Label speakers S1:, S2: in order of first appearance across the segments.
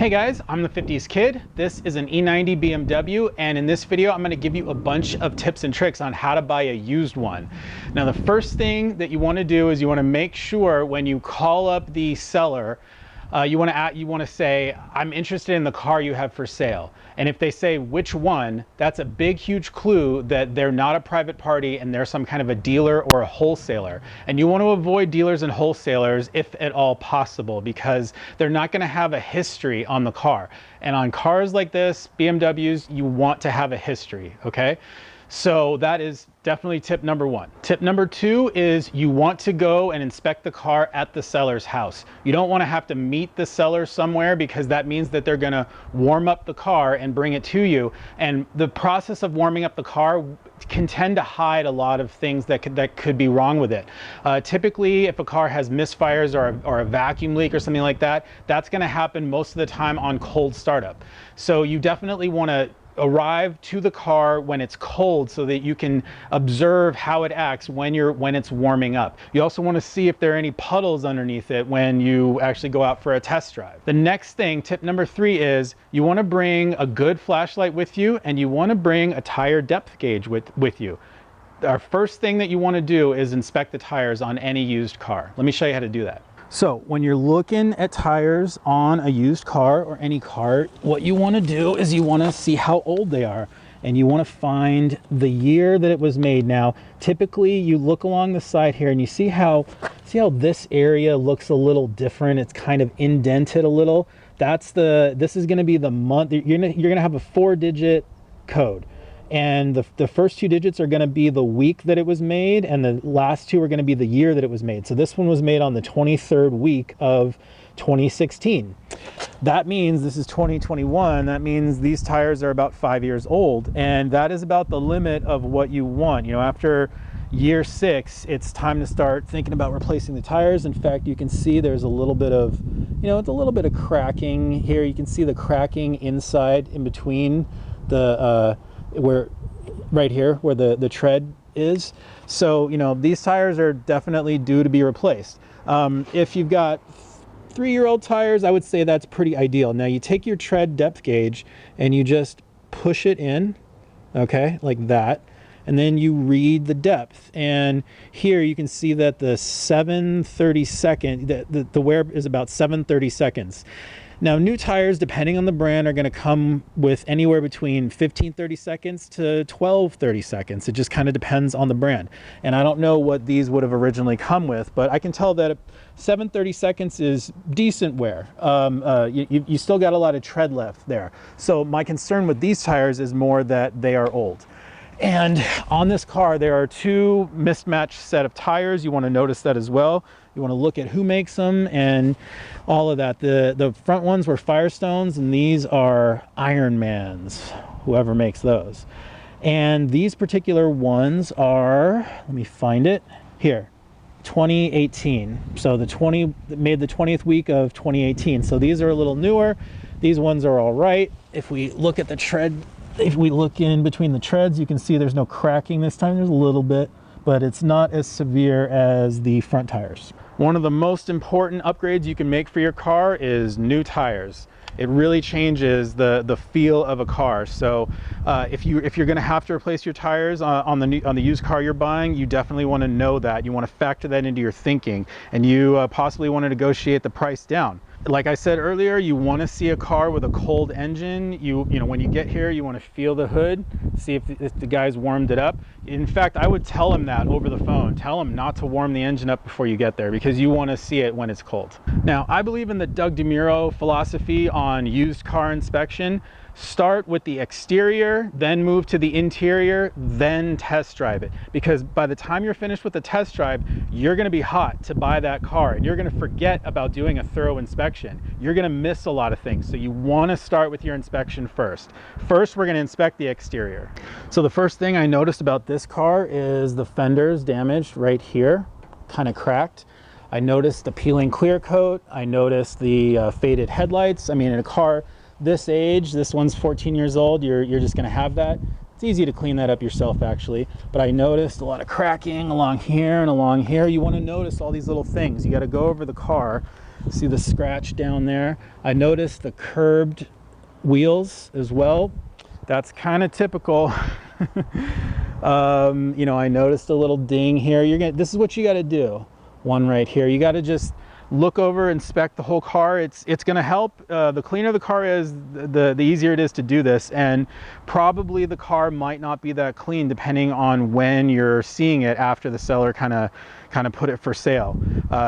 S1: Hey guys, I'm the 50s Kid. This is an E90 BMW, and in this video I'm going to give you a bunch of tips and tricks on how to buy a used one. Now the first thing that you want to do is you want to make sure when you call up the seller, you want to say, I'm interested in the car you have for sale. And if they say which one, that's a big, huge clue that they're not a private party and they're some kind of a dealer or a wholesaler. And you want to avoid dealers and wholesalers if at all possible, because they're not going to have a history on the car. And on cars like this, BMWs, you want to have a history, okay? So that is definitely tip number one. Tip number two is you want to go and inspect the car at the seller's house. You don't want to have to meet the seller somewhere, because that means that they're going to warm up the car and bring it to you. And the process of warming up the car can tend to hide a lot of things that could be wrong with it. Typically, if a car has misfires or a vacuum leak or something like that, that's going to happen most of the time on cold startup. So you definitely want to arrive to the car when it's cold so that you can observe how it acts when it's warming up. You also want to see if there are any puddles underneath it when you actually go out for a test drive. The next thing, tip number three, is you want to bring a good flashlight with you, and you want to bring a tire depth gauge with you. Our first thing that you want to do is inspect the tires on any used car. Let me show you how to do that. So when you're looking at tires on a used car or any car, what you want to do is you want to see how old they are, and you want to find the year that it was made. Now, typically you look along the side here and you see how this area looks a little different. It's kind of indented a little. This is going to be the month. You're going to have a 4-digit code. And the first 2 digits are going to be the week that it was made, and the last 2 are going to be the year that it was made. So this one was made on the 23rd week of 2016. That means this is 2021. That means these tires are about 5 years old, and that is about the limit of what you want. You know, after year 6, it's time to start thinking about replacing the tires. In fact, you can see there's a little bit of, it's a little bit of cracking here. You can see the cracking inside in between the right here where the tread is. So these tires are definitely due to be replaced. If you've got 3-year-old tires, I would say that's pretty ideal. Now you take your tread depth gauge and you just push it in, okay, like that, and then you read the depth. And here you can see that the 7/32, the wear is about 7/32. Now, new tires, depending on the brand, are going to come with anywhere between 15/32 to 12/32. It just kind of depends on the brand. And I don't know what these would have originally come with, but I can tell that 7/32 is decent wear. You still got a lot of tread left there. So my concern with these tires is more that they are old. And on this car, there are 2 mismatched set of tires. You want to notice that as well. You want to look at who makes them and all of that. The front ones were Firestones, and these are Ironmans, whoever makes those. And these particular ones are, let me find it here, 2018. So made the 20th week of 2018. So these are a little newer. These ones are all right. If we look at the tread, if we look in between the treads, you can see there's no cracking this time. There's a little bit, but it's not as severe as the front tires. One of the most important upgrades you can make for your car is new tires. It really changes the feel of a car. So if you're going to have to replace your tires on the used car you're buying, you definitely want to know that. You want to factor that into your thinking, and you possibly want to negotiate the price down. Like I said earlier, you want to see a car with a cold engine. When you get here, you want to feel the hood, see if the guy's warmed it up. In fact, I would tell him that over the phone. Tell him not to warm the engine up before you get there, because you want to see it when it's cold. Now, I believe in the Doug DeMuro philosophy on used car inspection. Start with the exterior, then move to the interior, then test drive it. Because by the time you're finished with the test drive, you're going to be hot to buy that car, and you're going to forget about doing a thorough inspection. You're going to miss a lot of things. So you want to start with your inspection first. First, we're going to inspect the exterior. So the first thing I noticed about this car is the fender's damaged right here, kind of cracked. I noticed the peeling clear coat. I noticed the faded headlights. I mean, in a car this age, this one's 14 years old, you're just going to have that. It's easy to clean that up yourself, actually. But I noticed a lot of cracking along here and along here. You want to notice all these little things. You got to go over the car See the scratch down there? I noticed the curbed wheels as well. That's kind of typical. You know, I noticed a little ding here. This is what you got to do. One right here. You got to just look over, inspect the whole car. It's going to help. The cleaner the car is, the easier it is to do this. And probably the car might not be that clean depending on when you're seeing it after the seller kind of put it for sale.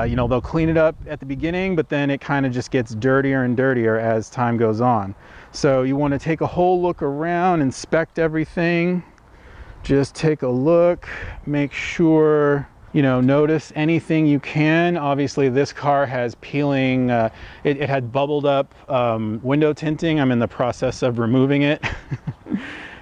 S1: You know, they'll clean it up at the beginning, but then it kind of just gets dirtier and dirtier as time goes on. So you want to take a whole look around, inspect everything. Just take a look, make sure, you know, notice anything you can. Obviously this car has peeling, it had bubbled up window tinting. I'm in the process of removing it.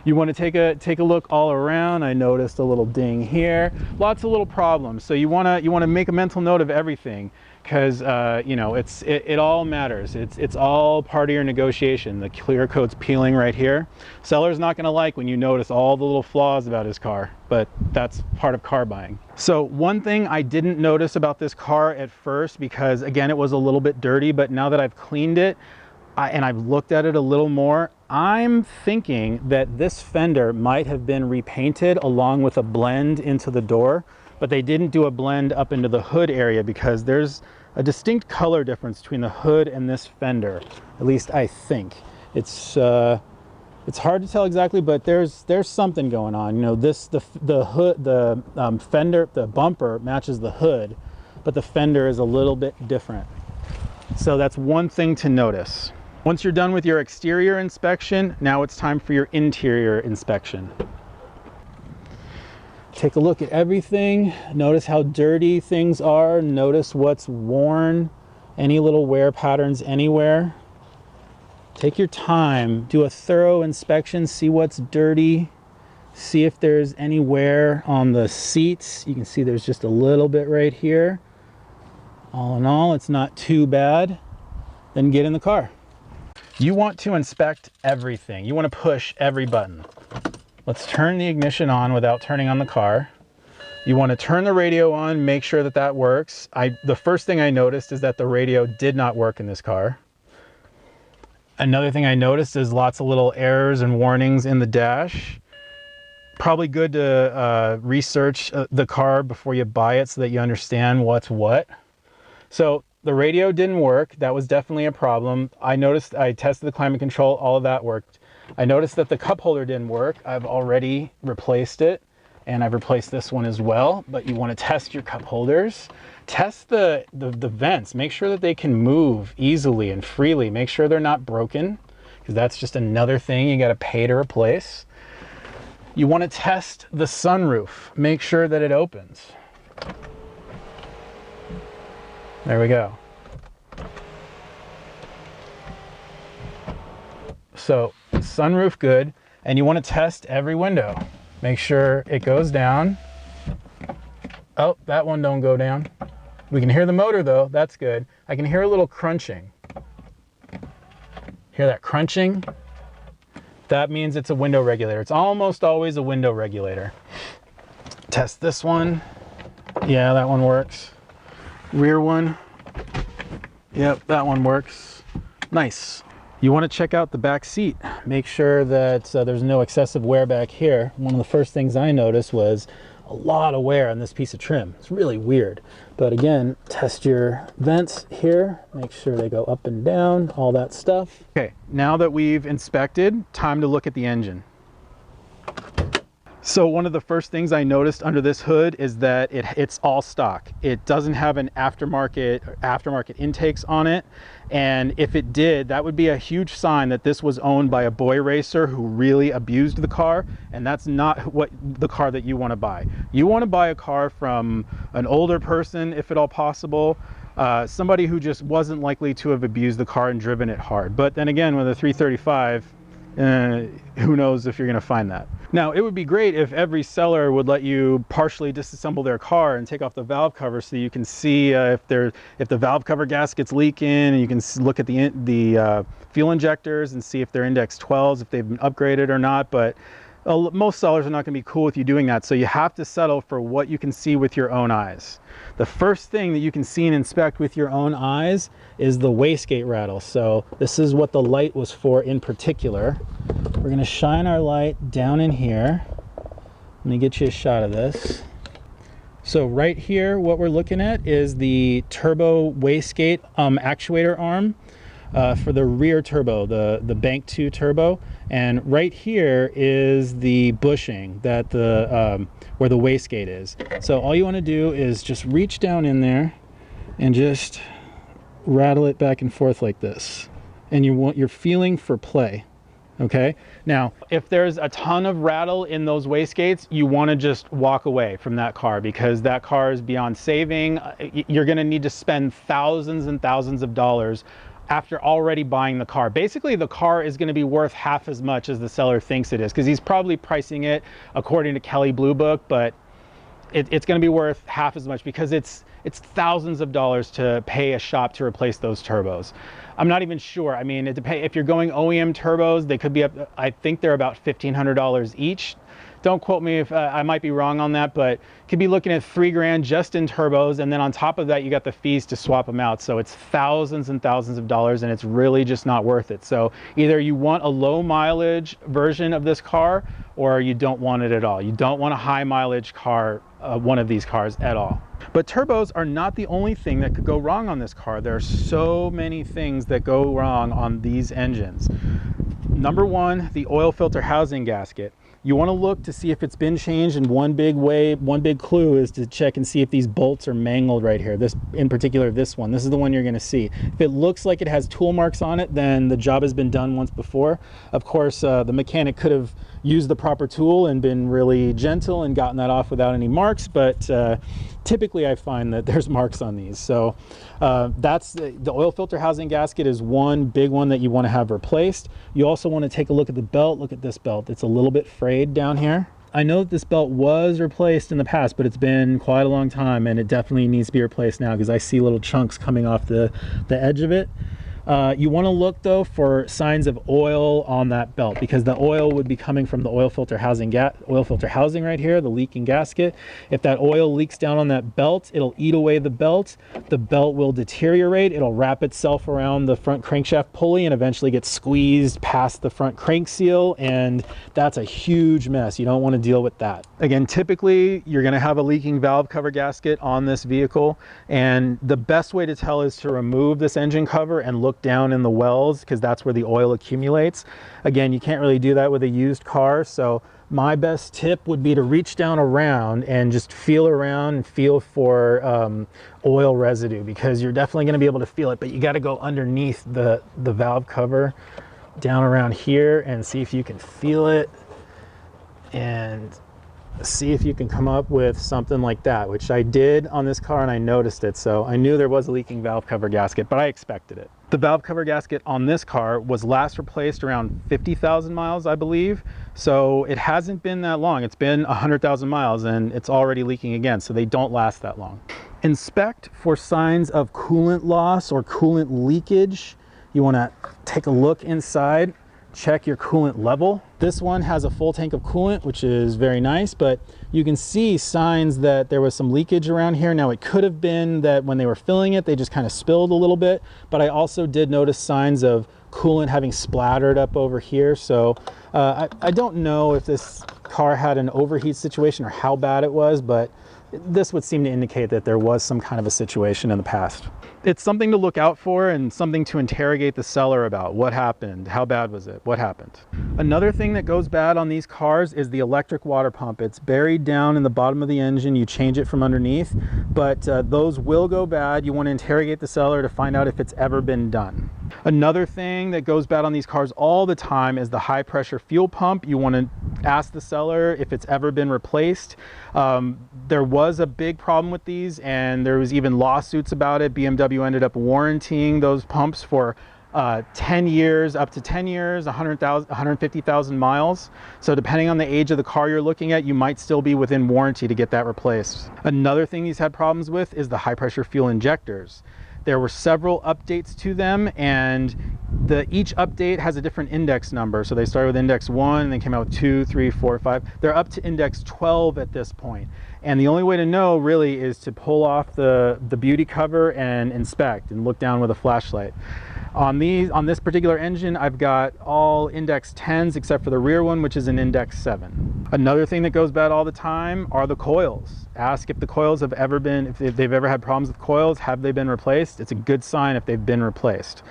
S1: You want to take a look all around. I noticed a little ding here. Lots of little problems. So you want to make a mental note of everything, because you know, it all matters. It's all part of your negotiation. The clear coat's peeling right here. Seller's not going to like when you notice all the little flaws about his car, but that's part of car buying. So one thing I didn't notice about this car at first, because again it was a little bit dirty, but now that I've cleaned it and I've looked at it a little more, I'm thinking that this fender might have been repainted along with a blend into the door, but they didn't do a blend up into the hood area because there's a distinct color difference between the hood and this fender. At least I think. It's hard to tell exactly, but there's something going on. You know, the hood, the fender, the bumper matches the hood, but the fender is a little bit different. So that's one thing to notice. Once you're done with your exterior inspection, now it's time for your interior inspection. Take a look at everything. Notice how dirty things are. Notice what's worn, any little wear patterns anywhere. Take your time, do a thorough inspection, see what's dirty, see if there's any wear on the seats. You can see there's just a little bit right here. All in all, it's not too bad. Then get in the car. You want to inspect everything. You want to push every button. Let's turn the ignition on without turning on the car. You want to turn the radio on, make sure that that works. The first thing I noticed is that the radio did not work in this car. Another thing I noticed is lots of little errors and warnings in the dash. Probably good to research the car before you buy it so that you understand what's what. So the radio didn't work. That was definitely a problem. I tested the climate control, all of that worked. I noticed that the cup holder didn't work. I've already replaced it, and I've replaced this one as well, but you want to test your cup holders. Test the vents. Make sure that they can move easily and freely. Make sure they're not broken, because that's just another thing you got to pay to replace. You want to test the sunroof. Make sure that it opens. There we go. So sunroof good, and you want to test every window. Make sure it goes down. Oh, that one don't go down. We can hear the motor though, that's good. I can hear a little crunching. Hear that crunching? That means it's a window regulator. It's almost always a window regulator. Test this one. Yeah, that one works. Rear one. Yep, that one works. Nice. You want to check out the back seat. Make sure that there's no excessive wear back here. One of the first things I noticed was a lot of wear on this piece of trim. It's really weird. But again, test your vents here. Make sure they go up and down, all that stuff. Okay, now that we've inspected, time to look at the engine. So one of the first things I noticed under this hood is that it's all stock. It doesn't have an aftermarket intakes on it. And if it did, that would be a huge sign that this was owned by a boy racer who really abused the car. And that's not what the car that you want to buy. You want to buy a car from an older person, if at all possible. Somebody who just wasn't likely to have abused the car and driven it hard. But then again, with a 335, who knows if you're going to find that. Now, it would be great if every seller would let you partially disassemble their car and take off the valve cover so you can see if the valve cover gasket's leaking, and you can look at the fuel injectors and see if they're index 12s, if they've been upgraded or not. But Most sellers are not going to be cool with you doing that, so you have to settle for what you can see with your own eyes. The first thing that you can see and inspect with your own eyes is the wastegate rattle. So this is what the light was for in particular. We're going to shine our light down in here. Let me get you a shot of this. So right here, what we're looking at is the turbo wastegate actuator arm for the rear turbo, the Bank 2 turbo. And right here is the bushing that where the wastegate is. So all you want to do is just reach down in there and just rattle it back and forth like this. And you're feeling for play. Okay, now if there's a ton of rattle in those wastegates, you want to just walk away from that car, because that car is beyond saving. You're going to need to spend thousands and thousands of dollars after already buying the car. Basically, the car is going to be worth half as much as the seller thinks it is, because he's probably pricing it according to Kelley Blue Book, but it's going to be worth half as much, because it's thousands of dollars to pay a shop to replace those turbos. I'm not even sure. I mean, it depends. If you're going OEM turbos, they could be up, I think they're about $1,500 each. Don't quote me if I might be wrong on that, but could be looking at $3,000 just in turbos, and then on top of that you got the fees to swap them out. So it's thousands and thousands of dollars, and it's really just not worth it. So either you want a low mileage version of this car, or you don't want it at all. You don't want a high mileage car, one of these cars at all. But turbos are not the only thing that could go wrong on this car. There are so many things that go wrong on these engines. Number one, the oil filter housing gasket. You want to look to see if it's been changed, and one big clue is to check and see if these bolts are mangled right here. This, in particular, this one. This is the one you're going to see. If it looks like it has tool marks on it, then the job has been done once before. Of course, the mechanic could have used the proper tool and been really gentle and gotten that off without any marks, but typically I find that there's marks on these. So that's the oil filter housing gasket is one big one that you want to have replaced. You also want to take a look at the belt. Look at this belt. It's a little bit frayed down here. I know that this belt was replaced in the past, but it's been quite a long time, and it definitely needs to be replaced now, because I see little chunks coming off the edge of it. You want to look though for signs of oil on that belt, because the oil would be coming from the oil filter housing right here, the leaking gasket. If that oil leaks down on that belt, it'll eat away the belt. The belt will deteriorate. It'll wrap itself around the front crankshaft pulley and eventually get squeezed past the front crank seal, and that's a huge mess. You don't want to deal with that. Again, typically you're going to have a leaking valve cover gasket on this vehicle, and the best way to tell is to remove this engine cover and look down in the wells, because that's where the oil accumulates. Again, you can't really do that with a used car, so my best tip would be to reach down around and just feel around and feel for oil residue, because you're definitely going to be able to feel it, but you got to go underneath the valve cover down around here and see if you can feel it, and see if you can come up with something like that, which I did on this car, and I noticed it. So I knew there was a leaking valve cover gasket, but I expected it. The valve cover gasket on this car was last replaced around 50,000 miles, I believe. So it hasn't been that long. It's been 100,000 miles and it's already leaking again. So they don't last that long. Inspect for signs of coolant loss or coolant leakage. You want to take a look inside. Check your coolant level. This one has a full tank of coolant, which is very nice, but you can see signs that there was some leakage around here. Now, it could have been that when they were filling it, they just kind of spilled a little bit, but I also did notice signs of coolant having splattered up over here. So I don't know if this car had an overheat situation or how bad it was, but this would seem to indicate that there was some kind of a situation in the past. It's something to look out for and something to interrogate the seller about. What happened? How bad was it? What happened? Another thing that goes bad on these cars is the electric water pump. It's buried down in the bottom of the engine. You change it from underneath, but those will go bad. You want to interrogate the seller to find out if it's ever been done. Another thing that goes bad on these cars all the time is the high pressure fuel pump. You want to ask the seller if it's ever been replaced. There was a big problem with these, and there was even lawsuits about it. BMW ended up warrantying those pumps for 10 years, up to 10 years, 150,000 miles. So depending on the age of the car you're looking at, you might still be within warranty to get that replaced. Another thing these had problems with is the high pressure fuel injectors. There were several updates to them, and each update has a different index number. So they started with index 1 and then came out with 2, 3, 4, 5. They're up to index 12 at this point. And the only way to know really is to pull off the beauty cover and inspect and look down with a flashlight. On this particular engine, I've got all index 10s except for the rear one, which is an index 7. Another thing that goes bad all the time are the coils. Ask if the coils have ever been, if they've ever had problems with coils, have they been replaced? It's a good sign if they've been replaced.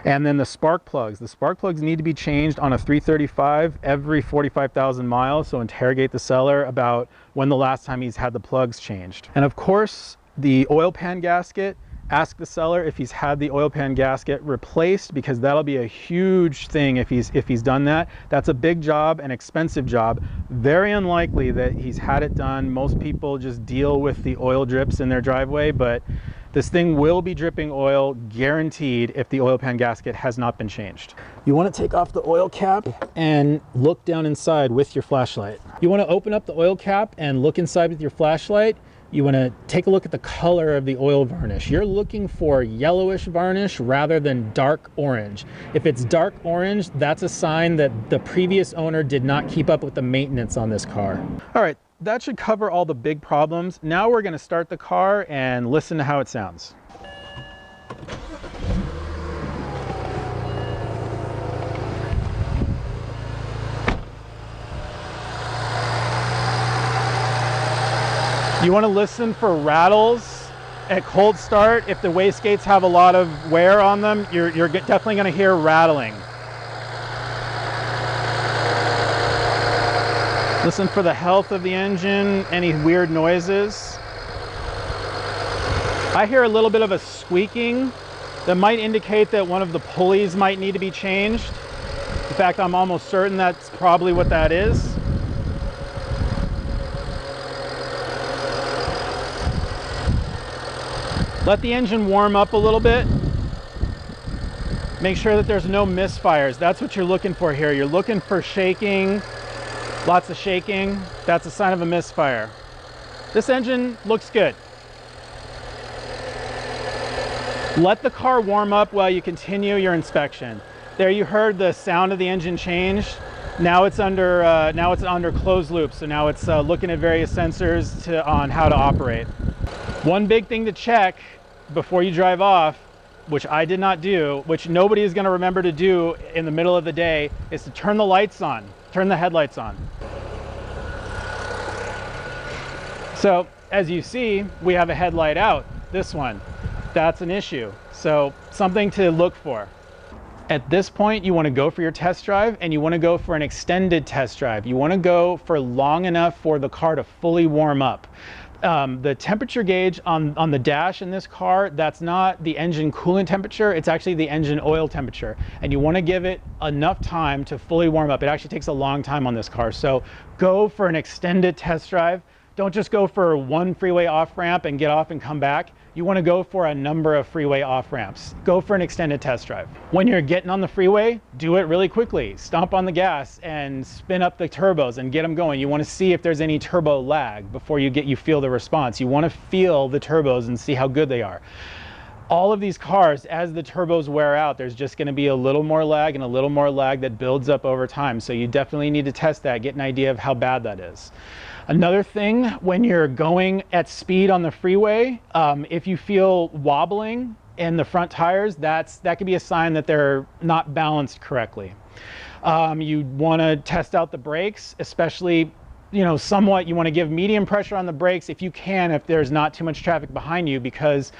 S1: And then the spark plugs. The spark plugs need to be changed on a 335 every 45,000 miles, so interrogate the seller about when the last time he's had the plugs changed. And of course, the oil pan gasket. Ask the seller if he's had the oil pan gasket replaced, because that'll be a huge thing if he's done that. That's a big job, an expensive job. Very unlikely that he's had it done. Most people just deal with the oil drips in their driveway, but this thing will be dripping oil, guaranteed, if the oil pan gasket has not been changed. You want to take off the oil cap and look down inside with your flashlight. You want to open up the oil cap and look inside with your flashlight. You want to take a look at the color of the oil varnish. You're looking for yellowish varnish rather than dark orange. If it's dark orange, that's a sign that the previous owner did not keep up with the maintenance on this car. All right, that should cover all the big problems. Now we're going to start the car and listen to how it sounds. You want to listen for rattles at cold start. If the wastegates have a lot of wear on them, you're definitely going to hear rattling. Listen for the health of the engine, any weird noises. I hear a little bit of a squeaking that might indicate that one of the pulleys might need to be changed. In fact, I'm almost certain that's probably what that is. Let the engine warm up a little bit. Make sure that there's no misfires. That's what you're looking for here. You're looking for shaking, lots of shaking. That's a sign of a misfire. This engine looks good. Let the car warm up while you continue your inspection. There you heard the sound of the engine change. Now it's under closed loop. So now it's looking at various sensors on how to operate. One big thing to check before you drive off, which I did not do, which nobody is going to remember to do in the middle of the day, is to turn the lights on, turn the headlights on. So as you see, we have a headlight out, this one. That's an issue. So something to look for. At this point, you want to go for your test drive, and you want to go for an extended test drive. You want to go for long enough for the car to fully warm up. The temperature gauge on the dash in this car, that's not the engine coolant temperature, it's actually the engine oil temperature. And you want to give it enough time to fully warm up. It actually takes a long time on this car. So go for an extended test drive. Don't just go for one freeway off-ramp and get off and come back. You want to go for a number of freeway off-ramps. Go for an extended test drive. When you're getting on the freeway, do it really quickly. Stomp on the gas and spin up the turbos and get them going. You want to see if there's any turbo lag before you feel the response. You want to feel the turbos and see how good they are. All of these cars, as the turbos wear out, there's just going to be a little more lag and a little more lag that builds up over time. So you definitely need to test that, get an idea of how bad that is. Another thing, when you're going at speed on the freeway, if you feel wobbling in the front tires, that could be a sign that they're not balanced correctly. You want to test out the brakes, especially, somewhat. You want to give medium pressure on the brakes if you can, if there's not too much traffic behind you, because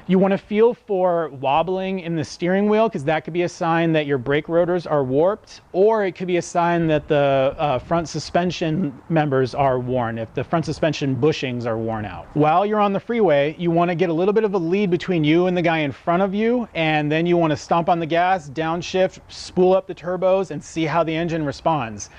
S1: you want to feel for wobbling in the steering wheel, because that could be a sign that your brake rotors are warped, or it could be a sign that the front suspension members are worn, if the front suspension bushings are worn out. While you're on the freeway, you want to get a little bit of a lead between you and the guy in front of you, and then you want to stomp on the gas, downshift, spool up the turbos, and see how the engine responds.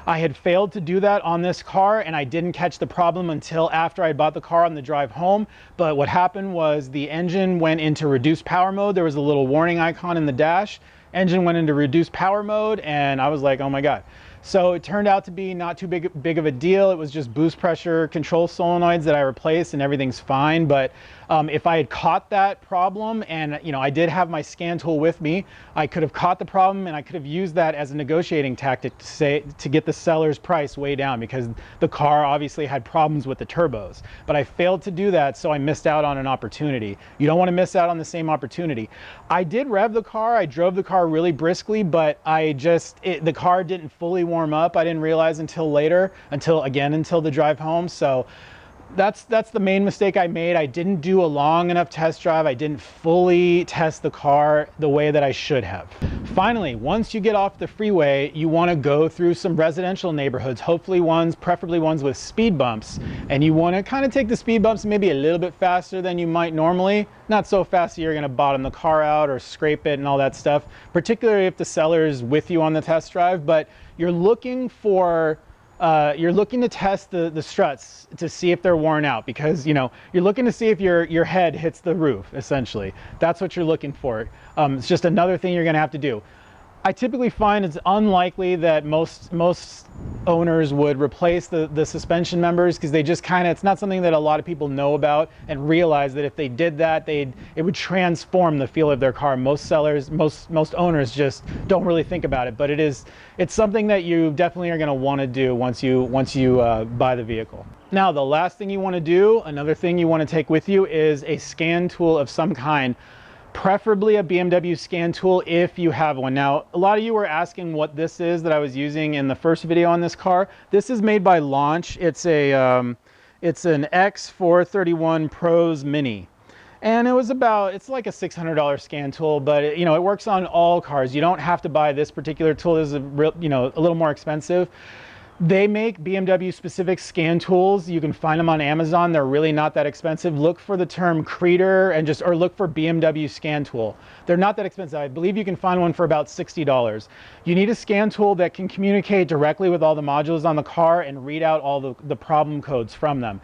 S1: I had failed to do that on this car, and I didn't catch the problem until after I bought the car on the drive home. But what happened was the engine went into reduced power mode. There was a little warning icon in the dash. Engine went into reduced power mode, and I was like, oh my God. So it turned out to be not too big of a deal. It was just boost pressure control solenoids that I replaced, and everything's fine. But If I had caught that problem, and I did have my scan tool with me, I could have caught the problem and I could have used that as a negotiating tactic to get the seller's price way down, because the car obviously had problems with the turbos. But I failed to do that, so I missed out on an opportunity. You don't want to miss out on the same opportunity. I did rev the car, I drove the car really briskly, but the car didn't fully warm up. I didn't realize until later, until the drive home. So that's the main mistake I made. I didn't do a long enough test drive. I didn't fully test the car the way that I should have. Finally, once you get off the freeway, you want to go through some residential neighborhoods, preferably ones with speed bumps, and you want to kind of take the speed bumps maybe a little bit faster than you might normally. Not so fast that you're going to bottom the car out or scrape it and all that stuff, particularly if the seller is with you on the test drive. But you're looking to test the struts to see if they're worn out, because you're looking to see if your head hits the roof. Essentially, that's what you're looking for. It's just another thing you're going to have to do. I typically find it's unlikely that most owners would replace the suspension members, because they just it's not something that a lot of people know about and realize that if they did that, it would transform the feel of their car. Most owners just don't really think about it, but it's something that you definitely are going to want to do once you buy the vehicle. Now, the last thing you want to do, another thing you want to take with you, is a scan tool of some kind. Preferably a BMW scan tool if you have one. Now, a lot of you were asking what this is that I was using in the first video on this car. This is made by Launch. It's an X431 Pros Mini. And it's like a $600 scan tool, but it works on all cars. You don't have to buy this particular tool. This is a little more expensive. They make BMW specific scan tools. You can find them on Amazon. They're really not that expensive. Look for the term Creator or look for BMW scan tool. They're not that expensive. I believe you can find one for about $60. You need a scan tool that can communicate directly with all the modules on the car and read out all the problem codes from them.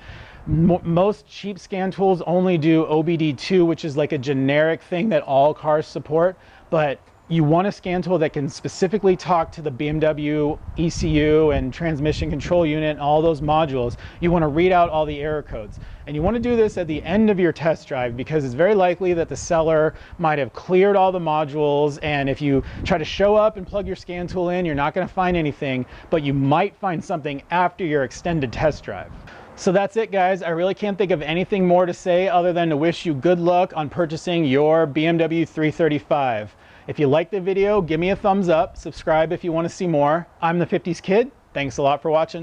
S1: Most cheap scan tools only do OBD2, which is like a generic thing that all cars support, but you want a scan tool that can specifically talk to the BMW ECU and transmission control unit and all those modules. You want to read out all the error codes. And you want to do this at the end of your test drive, because it's very likely that the seller might have cleared all the modules, and if you try to show up and plug your scan tool in, you're not going to find anything, but you might find something after your extended test drive. So that's it, guys. I really can't think of anything more to say other than to wish you good luck on purchasing your BMW 335. If you liked the video, give me a thumbs up, subscribe if you want to see more. I'm the 50s Kid. Thanks a lot for watching.